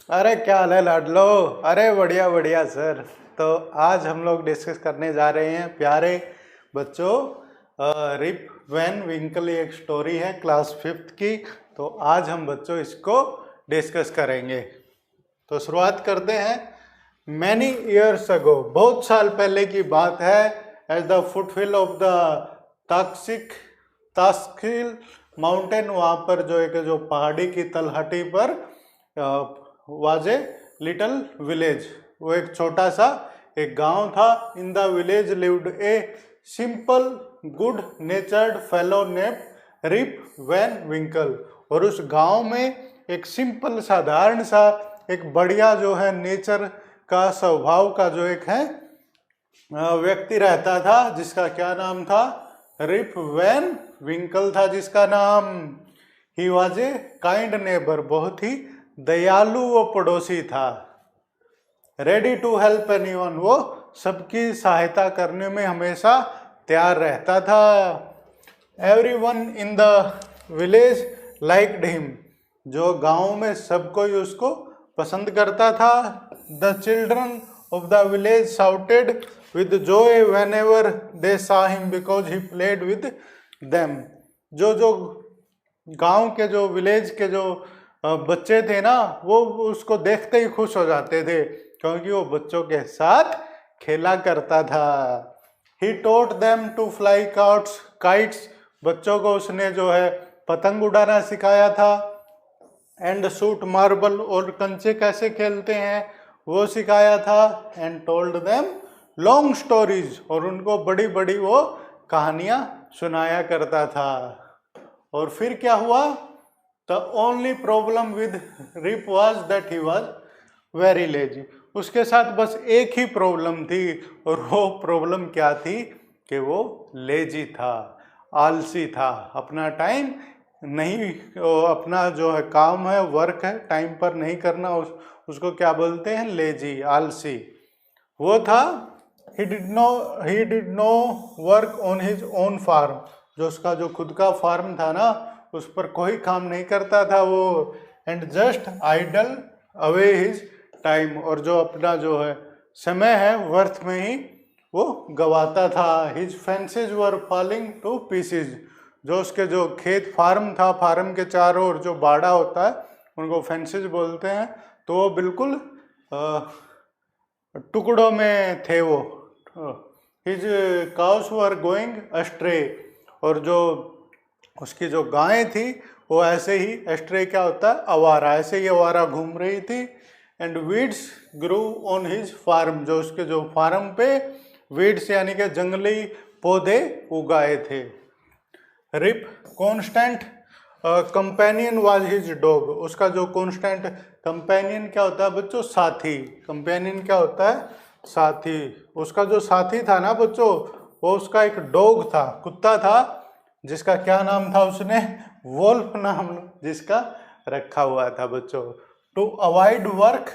अरे क्या हाल है लाडलो। अरे बढ़िया बढ़िया सर। तो आज हम लोग डिस्कस करने जा रहे हैं प्यारे बच्चों, रिप वैन विंकल, एक स्टोरी है क्लास 5th की। तो आज हम बच्चों इसको डिस्कस करेंगे। तो शुरुआत करते हैं। मैनी ईयर्स अगो, बहुत साल पहले की बात है। At the foothill of the ताक्सिक तास्किल माउंटेन, वहाँ पर जो पहाड़ी की तलहटी पर वाज ए लिटल विलेज, वो एक छोटा सा एक गांव था। In the village lived a simple good natured fellow name Rip Van Winkle. और उस गांव में एक सिंपल साधारण सा एक बढ़िया जो है नेचर का स्वभाव का जो एक है व्यक्ति रहता था, जिसका क्या नाम था? रिप वैन विंकल था जिसका नाम। He was a kind neighbour, बहुत ही दयालु वो पड़ोसी था। रेडी टू हेल्प एनीवन, वो सबकी सहायता करने में हमेशा तैयार रहता था। Everyone in the village liked him, जो गांव में सब कोई उसको पसंद करता था। The children of the village shouted with Joy whenever they saw him because he played with them. जो जो गांव के जो विलेज के जो बच्चे थे ना, वो उसको देखते ही खुश हो जाते थे, क्योंकि वो बच्चों के साथ खेला करता था। ही टोट देम टू फ्लाई काइट्स, बच्चों को उसने जो है पतंग उड़ाना सिखाया था। एंड शूट मार्बल, और कंचे कैसे खेलते हैं वो सिखाया था। And told them long stories, और उनको बड़ी बड़ी वो कहानियां सुनाया करता था। और फिर क्या हुआ? The only problem with Rip was that he was very lazy. उसके साथ बस एक ही प्रॉब्लम थी, और वो प्रॉब्लम क्या थी कि वो लेजी था, आलसी था। अपना टाइम नहीं, अपना जो है काम है, वर्क है, टाइम पर नहीं करना, उसको क्या बोलते हैं? लेजी, आलसी वो था। He did no work on his own farm, जो उसका जो खुद का फार्म था ना, उस पर कोई काम नहीं करता था वो। And just idle away his time, और जो अपना जो है समय है वर्थ में ही वो गवाता था। His fences were falling to pieces, जो उसके जो खेत फार्म था, फार्म के चारों ओर जो बाड़ा होता है उनको फेंसेज बोलते हैं, तो वो बिल्कुल टुकड़ों में थे वो। हिज काउस वर गोइंग अस्ट्रे, और जो उसकी जो गायें थी वो ऐसे ही, एस्ट्रे क्या होता है? आवारा, ऐसे ही आवारा घूम रही थी। And weeds grew on his farm, जो उसके जो फार्म पे वीड्स यानी कि जंगली पौधे उगाए थे। Rip constant companion was his dog, उसका जो कॉन्स्टेंट कंपेनियन क्या होता है बच्चों? साथी। कंपेनियन क्या होता है? साथी। उसका जो साथी था ना बच्चों, वो उसका एक डॉग था, कुत्ता था, जिसका क्या नाम था? उसने वोल्फ नाम जिसका रखा हुआ था बच्चों। To avoid work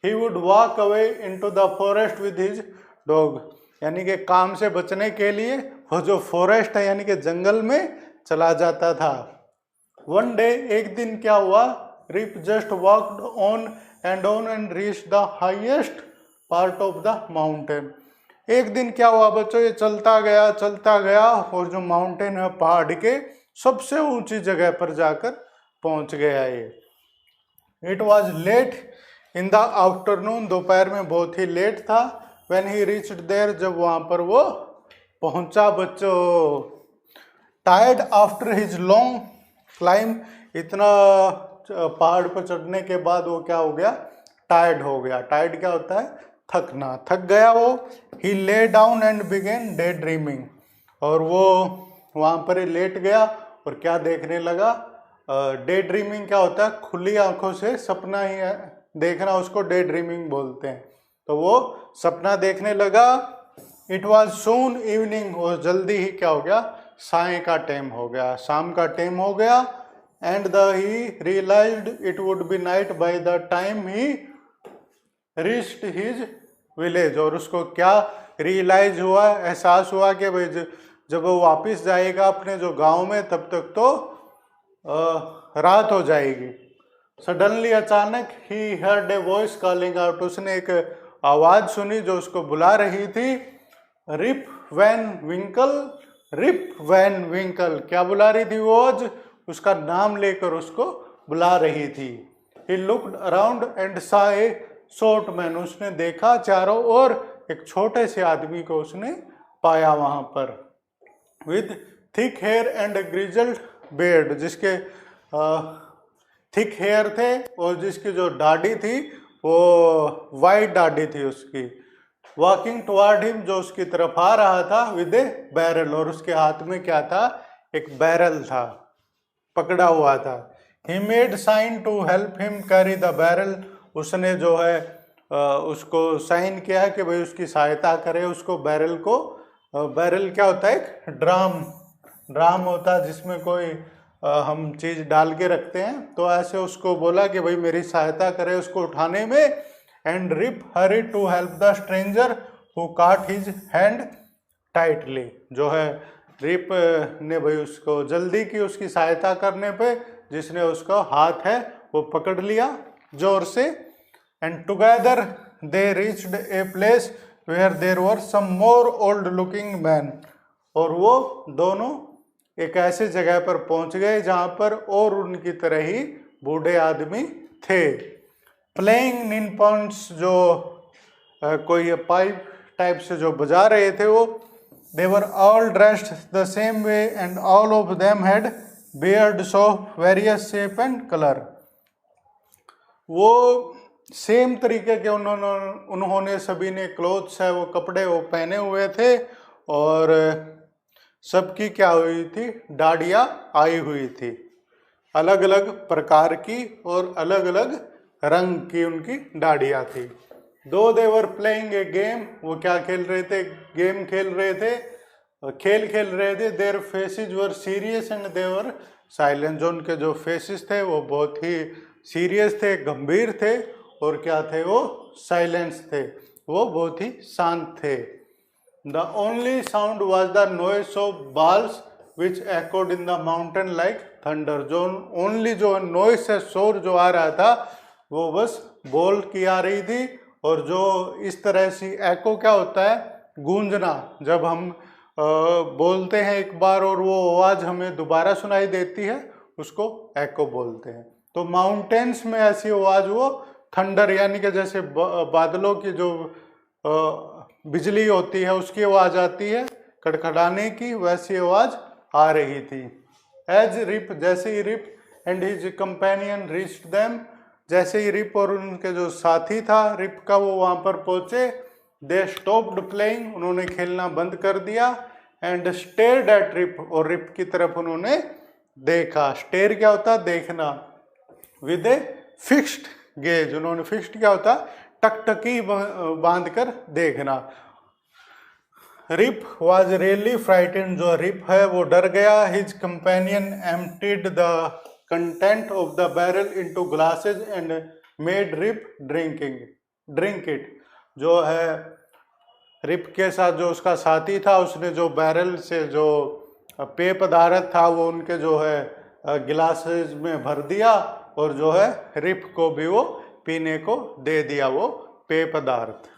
he would walk away into the forest with his dog, यानी कि काम से बचने के लिए वो जो फॉरेस्ट है यानी कि जंगल में चला जाता था। वन डे, एक दिन क्या हुआ? Rip just walked on and reach the highest part of the mountain. एक दिन क्या हुआ बच्चों? ये चलता गया, और जो माउंटेन है पहाड़ के सबसे ऊंची जगह पर जाकर पहुंच गया ये। It was late in the afternoon, दोपहर में बहुत ही लेट था। व्हेन ही रीच्ड देयर, जब वहां पर वो पहुंचा बच्चों। Tired after his long climb, इतना पहाड़ पर चढ़ने के बाद वो क्या हो गया? टायर्ड हो गया। टायर्ड क्या होता है? थकना, थक गया वो। He lay down and began daydreaming, और वो वहाँ पर ही लेट गया और क्या देखने लगा? डे ड्रीमिंग क्या होता है? खुली आंखों से सपना ही देखना, उसको डे ड्रीमिंग बोलते हैं। तो वो सपना देखने लगा। इट वॉज सून इवनिंग, और जल्दी ही क्या हो गया? साय का टाइम हो गया, शाम का टाइम हो गया। And he realized it would be night by the time he reached his village, और उसको क्या रियलाइज हुआ, एहसास हुआ कि भाई जब वो वापस जाएगा अपने जो गांव में, तब तक तो रात हो जाएगी। सडनली अचानक he heard a voice calling out, उसने एक आवाज सुनी जो उसको बुला रही थी। रिप वैन विंकल, रिप वैन विंकल, क्या बुला रही थी वो? आज उसका नाम लेकर उसको बुला रही थी। ही लुक्ड अराउंड एंड सा ए शॉर्ट मैन, उसने देखा चारों ओर, एक छोटे से आदमी को उसने पाया वहां पर। With thick hair and grizzled beard, जिसके थिक हेयर थे और जिसकी जो दाढ़ी थी वो वाइट दाढ़ी थी उसकी। वॉकिंग टुवर्ड हिम, जो उसकी तरफ आ रहा था। विद ए बैरल, और उसके हाथ में क्या था? एक बैरल था, पकड़ा हुआ था। He made sign to help him carry the barrel, उसने जो है उसको साइन किया कि भाई उसकी सहायता करे उसको बैरल को। बैरल क्या होता है? एक ड्राम होता है जिसमें कोई हम चीज डाल के रखते हैं, तो ऐसे उसको बोला कि भाई मेरी सहायता करे उसको उठाने में। And Rip hurry to help the stranger who caught his hand tightly, जो है रिप ने भाई उसको जल्दी की उसकी सहायता करने पे, जिसने उसका हाथ है वो पकड़ लिया जोर से। And together they reached a place where there were some more old looking man, और वो दोनं एक ऐसे जगह पर पहुंच गए जहां पर और उनकी तरह ही बूढ़े आदमी थे। प्लेइंग नीन पॉइंट्स, जो कोई पाइप टाइप से जो बजा रहे थे वो। They were all dressed the same way and all of them had beards of various shape and color, वो सेम तरीके के उन्होंने सभी ने क्लोथ्स है वो कपड़े वो पहने हुए थे, और सबकी क्या हुई थी? दाढ़ियाँ आई हुई थी, अलग अलग प्रकार की और अलग अलग रंग की उनकी दाढ़ियाँ थी। दो दे वर प्लेइंग ए गेम, वो क्या खेल रहे थे? गेम खेल रहे थे, खेल रहे थे। Their faces were serious and they were silent, जो उनके जो फेसेस थे वो बहुत ही सीरियस थे, गंभीर थे, और क्या थे? वो साइलेंस थे, वो बहुत ही शांत थे। The only sound was the noise of balls which echoed in the mountain like thunder, जो ओनली जो नॉइस है, शोर जो आ रहा था वो बस बॉल की आ रही थी, और जो इस तरह से एको क्या होता है? गूंजना, जब हम बोलते हैं एक बार और वो आवाज हमें दोबारा सुनाई देती है, उसको एको बोलते हैं। तो माउंटेन्स में ऐसी आवाज वो थंडर, यानी कि जैसे बादलों की जो बिजली होती है उसकी आवाज आती है कड़कड़ाने की, वैसी आवाज आ रही थी। एज रिप, जैसे ही Rip and his companion reached them, जैसे ही रिप और उनके जो साथी था रिप का वो वहां पर पहुंचे। दे स्टॉप्ड प्लेइंग, उन्होंने खेलना बंद कर दिया। एंड स्टेयर्ड एट रिप, और रिप की तरफ उन्होंने देखा। स्टेयर क्या होता? देखना। विद ए फिक्स्ड गेज, उन्होंने फिक्स्ड क्या होता? टकटकी बांध कर देखना। रिप वॉज रियली फ्राइटेंड, जो रिप है वो डर गया। His companion emptied the content of the barrel into glasses and made Rip drink it, जो है रिप के साथ जो उसका साथी था उसने जो बैरल से जो पेय पदार्थ था वो उनके जो है गिलासेस में भर दिया, और जो है रिप को भी वो पीने को दे दिया वो पेय पदार्थ।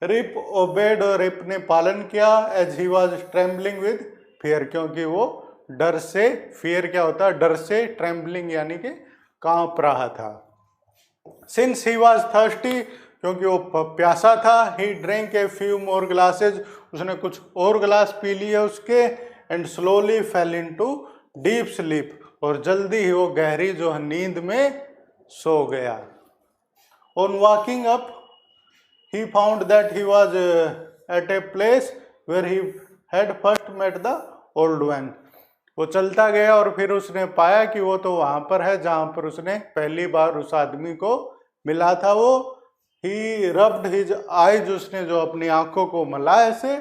रिप ओबेड, और रिप ने पालन किया। As he was trembling with fear, क्योंकि वो डर से, फियर क्या होता है? डर से, ट्रेम्बलिंग यानी कि कांप रहा था। सिंस ही वॉज थर्स्टी, क्योंकि वो प्यासा था। He drink a few more glasses, उसने कुछ और गिलास पी लिए उसके। And slowly fell into deep sleep, और जल्दी ही वो गहरी जो नींद में सो गया। On walking up he found that he was at a place where he had first met the old one, वो चलता गया और फिर उसने पाया कि वो तो वहां पर है जहां पर उसने पहली बार उस आदमी को मिला था। वो he rubbed his eyes, उसने जो अपनी आंखों को मला ऐसे।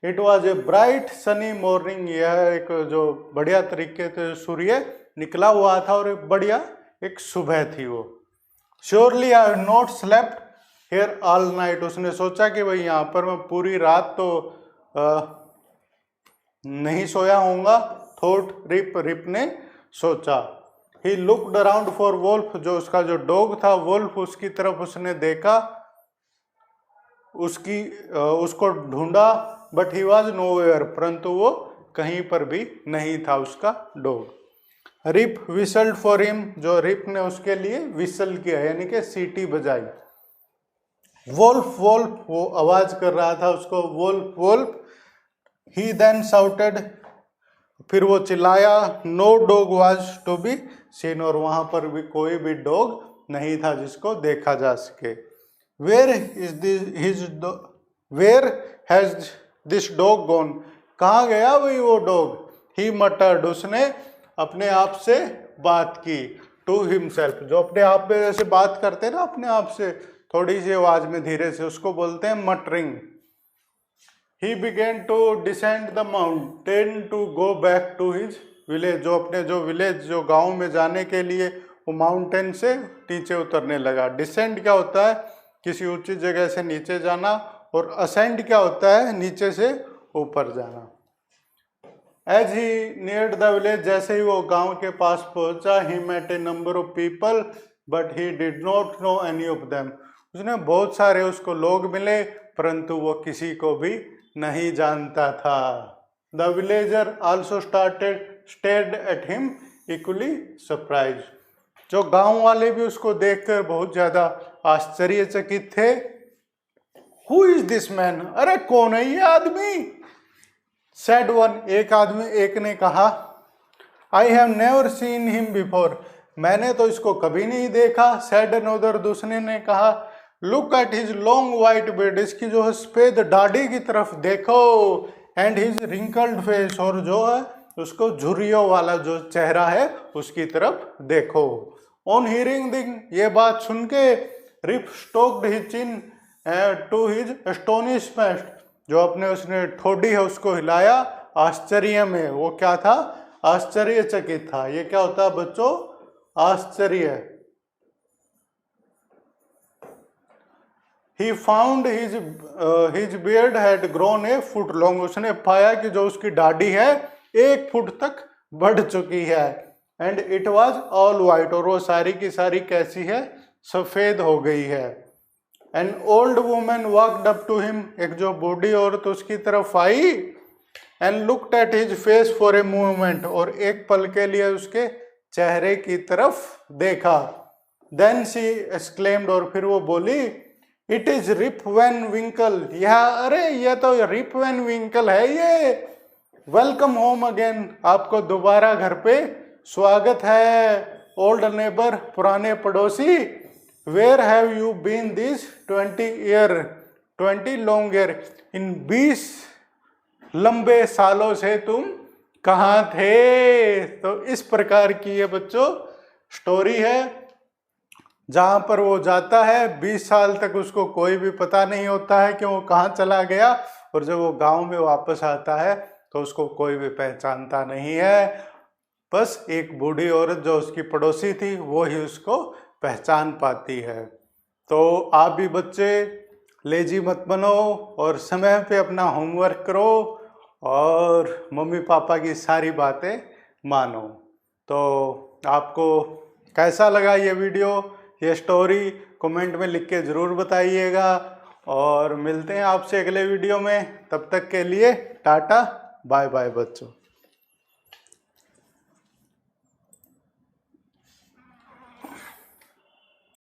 It was a bright sunny morning, यह एक जो बढ़िया तरीके से सूर्य निकला हुआ था और एक बढ़िया एक सुबह थी वो। Surely I have not slept here all night, उसने सोचा कि भाई यहाँ पर मैं पूरी रात तो नहीं सोया होऊंगा। थॉट रिप, रिप ने सोचा। He looked around for Wolf, जो उसका जो डॉग था वुल्फ, उसकी तरफ उसने देखा, उसको ढूंढा, बट ही वॉज नोवेयर, परंतु वो कहीं पर भी नहीं था उसका dog. Rip whistled for him, जो रिप ने उसके लिए विसल किया यानी कि सीटी बजाई। वोल्फ वोल्फ, वो आवाज कर रहा था उसको Wolf Wolf. He then shouted, फिर वो चिल्लाया, no dog was to be seen, और वहां पर भी कोई भी डॉग नहीं था जिसको देखा जा सके। Where has this dog gone, कहाँ गया वही वो डॉग। ही मटर्ड, उसने अपने आप से बात की। टू हिमसेल्फ, जो अपने आप में जैसे बात करते हैं ना अपने आप से थोड़ी सी आवाज में धीरे से, उसको बोलते हैं muttering. He began to descend the mountain to go back to his village, जो अपने जो विलेज जो गांव में जाने के लिए वो माउंटेन से नीचे उतरने लगा। डिसेंड क्या होता है, किसी ऊंची जगह से नीचे जाना, और असेंड क्या होता है, नीचे से ऊपर जाना। As he neared the village, जैसे ही वो गांव के पास पहुंचा, he met a number of people but he did not know any of them, उसने बहुत सारे उसको लोग मिले परंतु वो किसी को भी नहीं जानता था। The villager also stared at him equally surprise, जो गांव वाले भी उसको देखकर बहुत ज्यादा आश्चर्यचकित थे। हु इज दिस मैन, अरे कौन है ये आदमी। सेड वन, एक ने कहा, I have never seen him before, मैंने तो इसको कभी नहीं देखा। सेड अनदर, दूसरे ने कहा, look at his long white beard, इसकी जो है सफेद दाढ़ी की तरफ देखो। एंड हिज रिंकल्ड फेस, और जो है उसको झुर्रियों वाला जो चेहरा है उसकी तरफ देखो। ऑन हियरिंग दिंग, ये बात सुन के, Rip stroked his chin to his astonishment, जो अपने उसने ठोडी है उसको हिलाया आश्चर्य में। वो क्या था, आश्चर्यचकित था। ये क्या होता है बच्चों, आश्चर्य। He found his beard had grown a foot long, उसने पाया कि जो उसकी दाढ़ी है 1 फुट तक बढ़ चुकी है। And it was all white, और वो सारी की सारी कैसी है, सफेद हो गई है। An old women walked up to him, एक जो बूढ़ी औरत उसकी तरफ आई। And looked at his face for a moment, और एक पल के लिए उसके चेहरे की तरफ देखा। देन शी एक्सक्लेम्ड, और फिर वो बोली, इट इज रिप वैन विंकल, यह अरे ये तो रिप वैन विंकल है ये। वेलकम होम अगेन, आपको दोबारा घर पे स्वागत है। ओल्ड नेबर, पुराने पड़ोसी। Where have you been this 20 long year, इन 20 लंबे सालों से तुम कहाँ थे। तो इस प्रकार की ये बच्चों स्टोरी है, जहां पर वो जाता है 20 साल तक उसको कोई भी पता नहीं होता है कि वो कहाँ चला गया, और जब वो गांव में वापस आता है तो उसको कोई भी पहचानता नहीं है। बस एक बूढ़ी औरत जो उसकी पड़ोसी थी वो ही उसको पहचान पाती है। तो आप भी बच्चे लेजी मत बनो और समय पे अपना होमवर्क करो और मम्मी पापा की सारी बातें मानो। तो आपको कैसा लगा ये वीडियो, ये स्टोरी, कमेंट में लिख के ज़रूर बताइएगा। और मिलते हैं आपसे अगले वीडियो में, तब तक के लिए टाटा बाय बाय बच्चों।